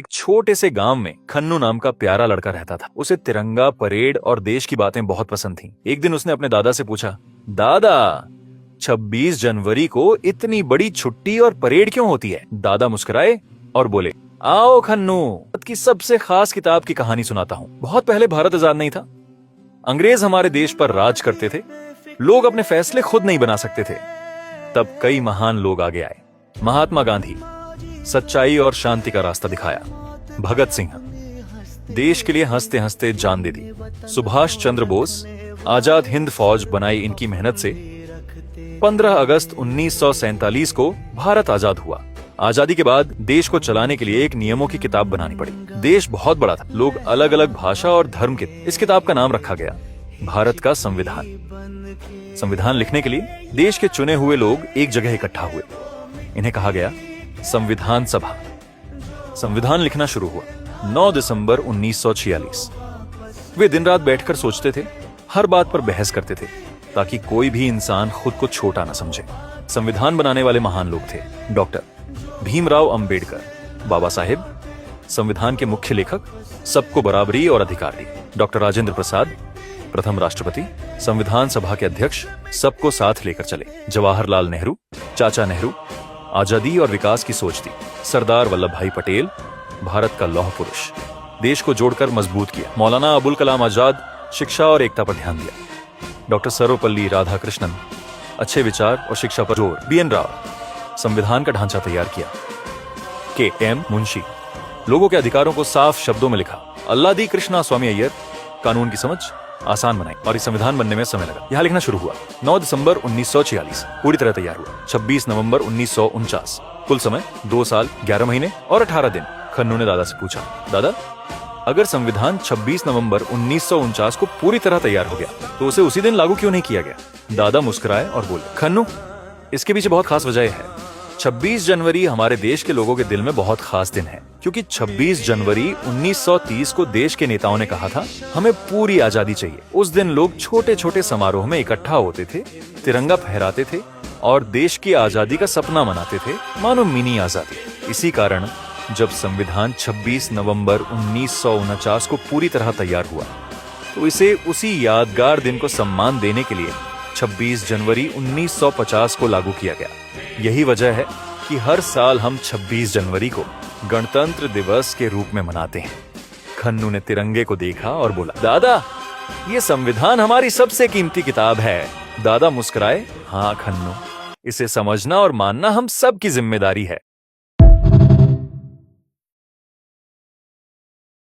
एक छोटे से गांव में खन्नू नाम का प्यारा लड़का रहता था। उसे तिरंगा, परेड और देश की बातें बहुत पसंद थीं। एक दिन उसने अपने दादा से पूछा, दादा 26 जनवरी को इतनी बड़ी छुट्टी और परेड क्यों होती है? दादा मुस्कुराए और बोले, आओ खन्नू, भारत की सबसे खास किताब की कहानी सुनाता हूँ। बहुत पहले भारत आजाद नहीं था। अंग्रेज हमारे देश पर राज करते थे। लोग अपने फैसले खुद नहीं बना सकते थे। तब कई महान लोग आगे आए। महात्मा गांधी सच्चाई और शांति का रास्ता दिखाया। भगत सिंह देश के लिए हंसते हंसते जान दे दी। सुभाष चंद्र बोस आजाद हिंद फौज बनाई। इनकी मेहनत से 15 अगस्त 1947 को भारत आजाद हुआ। आजादी के बाद देश को चलाने के लिए एक नियमों की किताब बनानी पड़ी। देश बहुत बड़ा था, लोग अलग अलग भाषा और धर्म के। इस किताब का नाम रखा गया भारत का संविधान। संविधान लिखने के लिए देश के चुने हुए लोग एक जगह इकट्ठा हुए। इन्हें कहा गया संविधान सभा। संविधान लिखना शुरू हुआ 9 दिसंबर 1946। वे दिन रात बैठकर सोचते थे, हर बात पर बहस करते थे, ताकि कोई भी इंसान खुद को छोटा न समझे। संविधान बनाने वाले महान लोग थे डॉक्टर भीमराव अंबेडकर, बाबा साहेब, संविधान के मुख्य लेखक, सबको बराबरी और अधिकार दी। डॉक्टर राजेंद्र प्रसाद, प्रथम राष्ट्रपति, संविधान सभा के अध्यक्ष, सबको साथ लेकर चले। जवाहरलाल नेहरू, चाचा नेहरू, आजादी और विकास की सोच थी। सरदार वल्लभ भाई पटेल, भारत का लौह पुरुष, देश को जोड़कर मजबूत किया। मौलाना अबुल कलाम आजाद, शिक्षा और एकता पर ध्यान दिया। डॉक्टर सर्वपल्ली राधाकृष्णन, अच्छे विचार और शिक्षा पर जोर। BN राव, संविधान का ढांचा तैयार किया। KM मुंशी, लोगों के अधिकारों को साफ शब्दों में लिखा। अल्लादी कृष्णा स्वामी अय्यर, कानून की समझ आसान बनाई। और इस संविधान बनने में समय लगा। यहाँ लिखना शुरू हुआ 9 दिसंबर 1946, पूरी तरह तैयार हुआ 26 नवंबर 1949। कुल समय 2 साल 11 महीने और 18 दिन। खन्नू ने दादा से पूछा, दादा अगर संविधान 26 नवंबर 1949 को पूरी तरह तैयार हो गया तो उसे उसी दिन लागू क्यों नहीं किया गया? दादा मुस्कुराए और बोले, खन्नू इसके पीछे बहुत खास वजह है। 26 जनवरी हमारे देश के लोगों के दिल में बहुत खास दिन है, क्योंकि 26 जनवरी 1930 को देश के नेताओं ने कहा था, हमें पूरी आजादी चाहिए। उस दिन लोग छोटे छोटे समारोह में इकट्ठा होते थे, तिरंगा फहराते थे और देश की आजादी का सपना मनाते थे, मानो मिनी आजादी। इसी कारण जब संविधान 26 नवंबर 1949 को पूरी तरह तैयार हुआ तो इसे उसी यादगार दिन को सम्मान देने के लिए 26 जनवरी 1950 को लागू किया गया। यही वजह है कि हर साल हम 26 जनवरी को गणतंत्र दिवस के रूप में मनाते हैं। खन्नू ने तिरंगे को देखा और बोला, दादा ये संविधान हमारी सबसे कीमती किताब है। दादा मुस्कुराए, हाँ खन्नू, इसे समझना और मानना हम सब की जिम्मेदारी है।